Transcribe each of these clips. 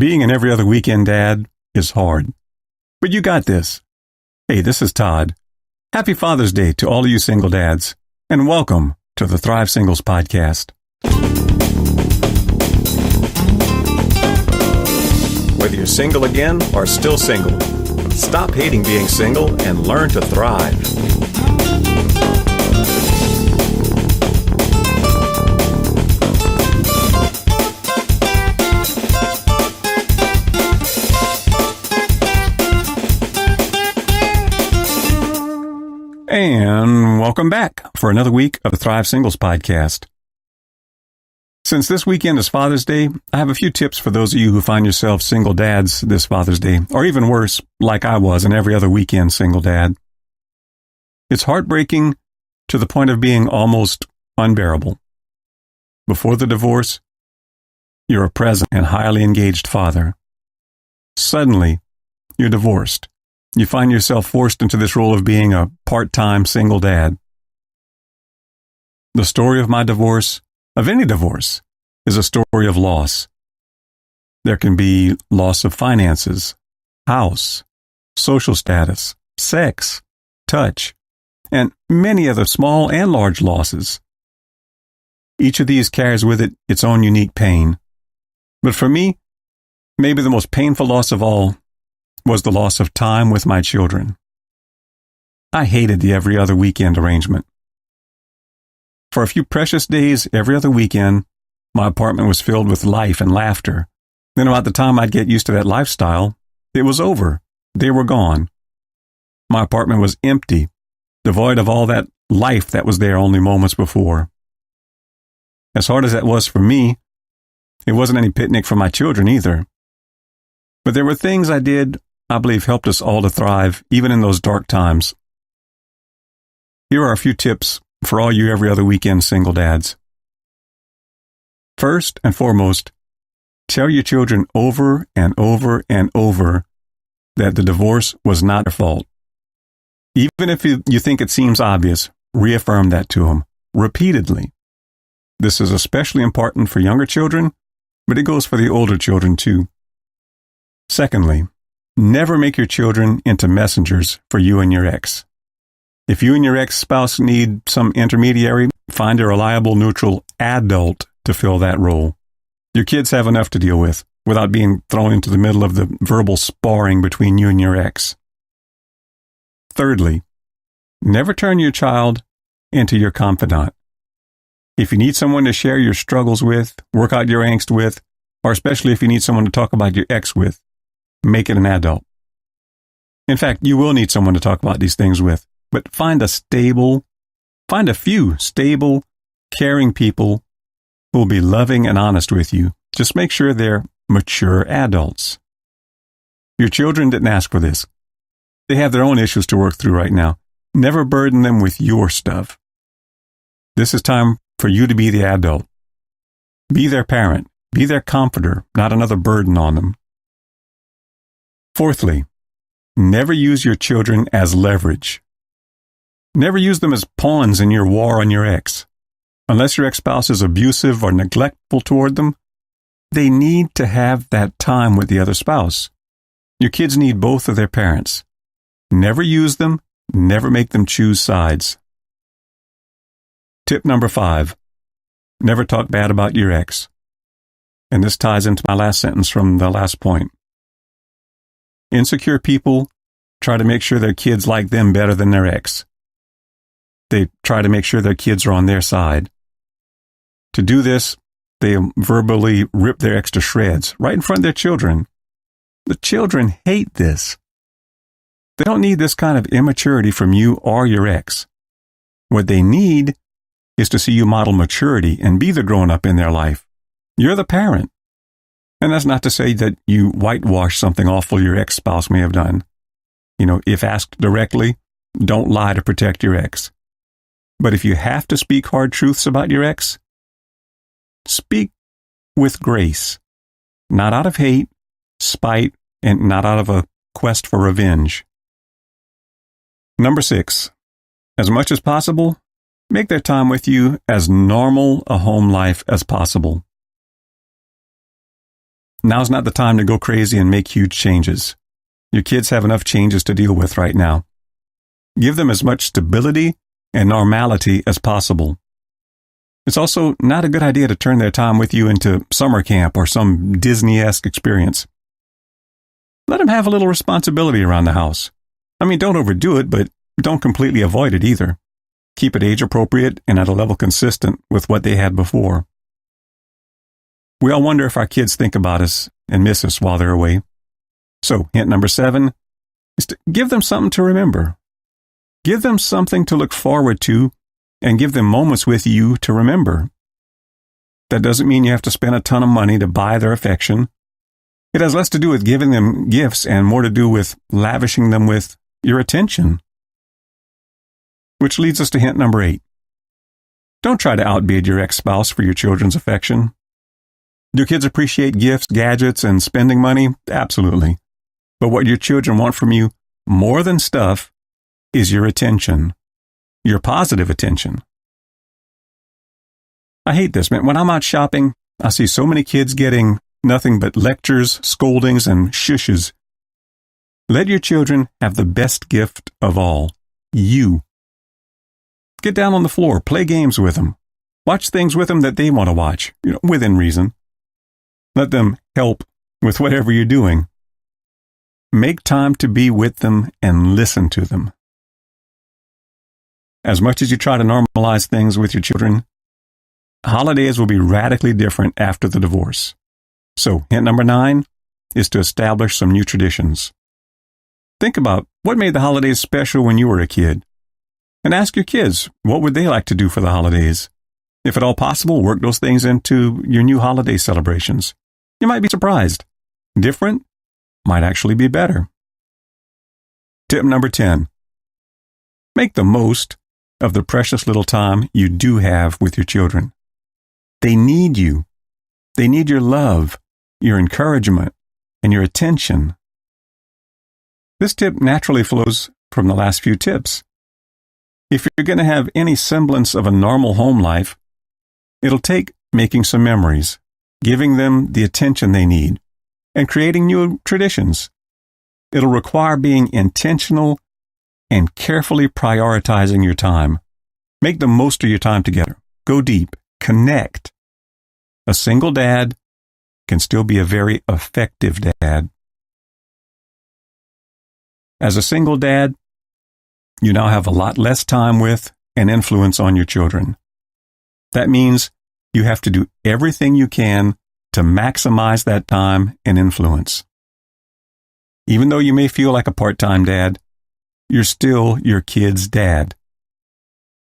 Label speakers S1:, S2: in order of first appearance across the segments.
S1: Being an every other weekend dad is hard. But you got this. Hey, this is Todd. Happy Father's Day to all of you single dads, and welcome to the Thrive Singles Podcast. Whether you're single again or still single, stop hating being single and learn to thrive. And welcome back for another week of the Thrive Singles Podcast. Since this weekend is Father's Day, I have a few tips for those of you who find yourselves single dads this Father's Day, or even worse, like I was an every other weekend single dad. It's heartbreaking to the point of being almost unbearable. Before the divorce, you're a present and highly engaged father. Suddenly, you're divorced. You find yourself forced into this role of being a part-time single dad. The story of my divorce, of any divorce, is a story of loss. There can be loss of finances, house, social status, sex, touch, and many other small and large losses. Each of these carries with it its own unique pain. But for me, maybe the most painful loss of all was the loss of time with my children. I hated the every other weekend arrangement. For a few precious days every other weekend, my apartment was filled with life and laughter. Then about the time I'd get used to that lifestyle, it was over. They were gone. My apartment was empty, devoid of all that life that was there only moments before. As hard as that was for me, it wasn't any picnic for my children either. But there were things I did I believe helped us all to thrive, even in those dark times. Here are a few tips for all you every other weekend single dads. First and foremost, tell your children over and over and over that the divorce was not their fault. Even if you think it seems obvious, reaffirm that to them repeatedly. This is especially important for younger children, but it goes for the older children too. Secondly, never make your children into messengers for you and your ex. If you and your ex-spouse need some intermediary, find a reliable, neutral adult to fill that role. Your kids have enough to deal with without being thrown into the middle of the verbal sparring between you and your ex. Thirdly, never turn your child into your confidant. If you need someone to share your struggles with, work out your angst with, or especially if you need someone to talk about your ex with, make it an adult. In fact, you will need someone to talk about these things with, but find a few stable, caring people who will be loving and honest with you. Just make sure they're mature adults. Your children didn't ask for this. They have their own issues to work through right now. Never burden them with your stuff. This is time for you to be the adult. Be their parent. Be their comforter, not another burden on them. Fourthly, never use your children as leverage. Never use them as pawns in your war on your ex. Unless your ex-spouse is abusive or neglectful toward them, they need to have that time with the other spouse. Your kids need both of their parents. Never use them, never make them choose sides. Tip number 5, never talk bad about your ex. And this ties into my last sentence from the last point. Insecure people try to make sure their kids like them better than their ex. They try to make sure their kids are on their side. To do this, they verbally rip their ex to shreds right in front of their children. The children hate this. They don't need this kind of immaturity from you or your ex. What they need is to see you model maturity and be the grown-up in their life. You're the parent. And that's not to say that you whitewash something awful your ex-spouse may have done. If asked directly, don't lie to protect your ex. But if you have to speak hard truths about your ex, speak with grace, not out of hate, spite, and not out of a quest for revenge. Number 6, as much as possible, make their time with you as normal a home life as possible. now's not the time to go crazy and make huge changes. Your kids have enough changes to deal with right now. Give them as much stability and normality as possible. It's also not a good idea to turn their time with you into summer camp or some Disney-esque experience. Let them have a little responsibility around the house. I mean, don't overdo it, but don't completely avoid it either. Keep it age-appropriate and at a level consistent with what they had before. We all wonder if our kids think about us and miss us while they're away. So, hint number 7 is to give them something to remember. Give them something to look forward to and give them moments with you to remember. That doesn't mean you have to spend a ton of money to buy their affection. It has less to do with giving them gifts and more to do with lavishing them with your attention. Which leads us to hint number 8. Don't try to outbid your ex-spouse for your children's affection. Do kids appreciate gifts, gadgets, and spending money? Absolutely. But what your children want from you more than stuff is your attention, your positive attention. I hate this, man. When I'm out shopping, I see so many kids getting nothing but lectures, scoldings, and shushes. Let your children have the best gift of all, you. Get down on the floor, play games with them. Watch things with them that they want to watch, within reason. Let them help with whatever you're doing. Make time to be with them and listen to them. As much as you try to normalize things with your children, holidays will be radically different after the divorce. So, hint number 9 is to establish some new traditions. Think about what made the holidays special when you were a kid. And ask your kids, what would they like to do for the holidays? If at all possible, work those things into your new holiday celebrations. You might be surprised. Different might actually be better. Tip number 10. Make the most of the precious little time you do have with your children. They need you. They need your love, your encouragement, and your attention. This tip naturally flows from the last few tips. If you're going to have any semblance of a normal home life, it'll take making some memories, giving them the attention they need, and creating new traditions. It'll require being intentional and carefully prioritizing your time. Make the most of your time together. Go deep. Connect. A single dad can still be a very effective dad. As a single dad, you now have a lot less time with and influence on your children. That means you have to do everything you can to maximize that time and influence. Even though you may feel like a part-time dad, you're still your kid's dad.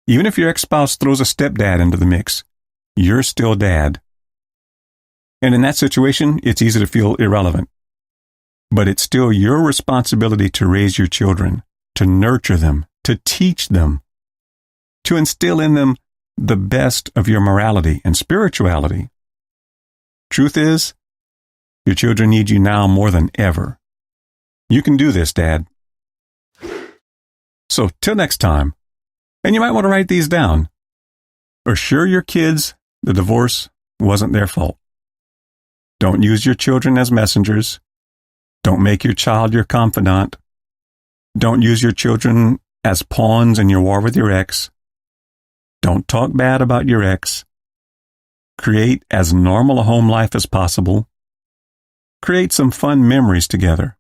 S1: Even if your ex-spouse throws a stepdad into the mix, you're still dad. And in that situation, it's easy to feel irrelevant. But it's still your responsibility to raise your children, to nurture them, to teach them, to instill in them the best of your morality and spirituality. Truth is, your children need you now more than ever. You can do this, Dad. So, till next time, and you might want to write these down. Assure your kids the divorce wasn't their fault. Don't use your children as messengers. Don't make your child your confidant. Don't use your children as pawns in your war with your ex. Don't talk bad about your ex. Create as normal a home life as possible. Create some fun memories together.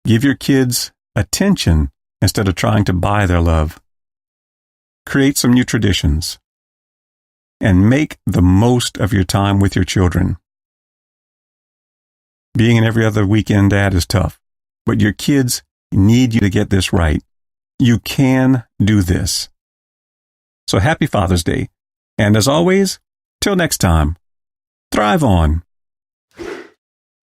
S1: Give your kids attention instead of trying to buy their love. Create some new traditions. And make the most of your time with your children. Being an every other weekend dad is tough, but your kids need you to get this right. You can do this. So happy Father's Day. And as always, till next time, thrive on.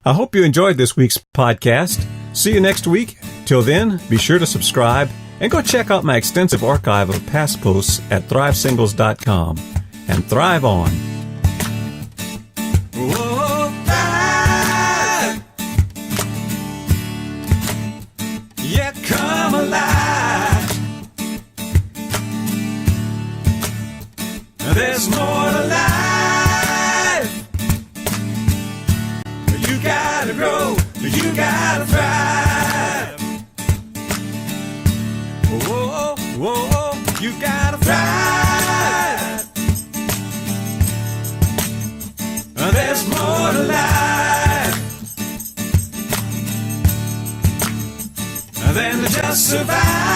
S1: I hope you enjoyed this week's podcast. See you next week. Till then, be sure to subscribe and go check out my extensive archive of past posts at thrivesingles.com. And thrive on.
S2: Whoa, thrive. Yeah, come alive. There's more to life gotta grow, you gotta thrive. Whoa, whoa, you gotta thrive. There's more to life than to just survive.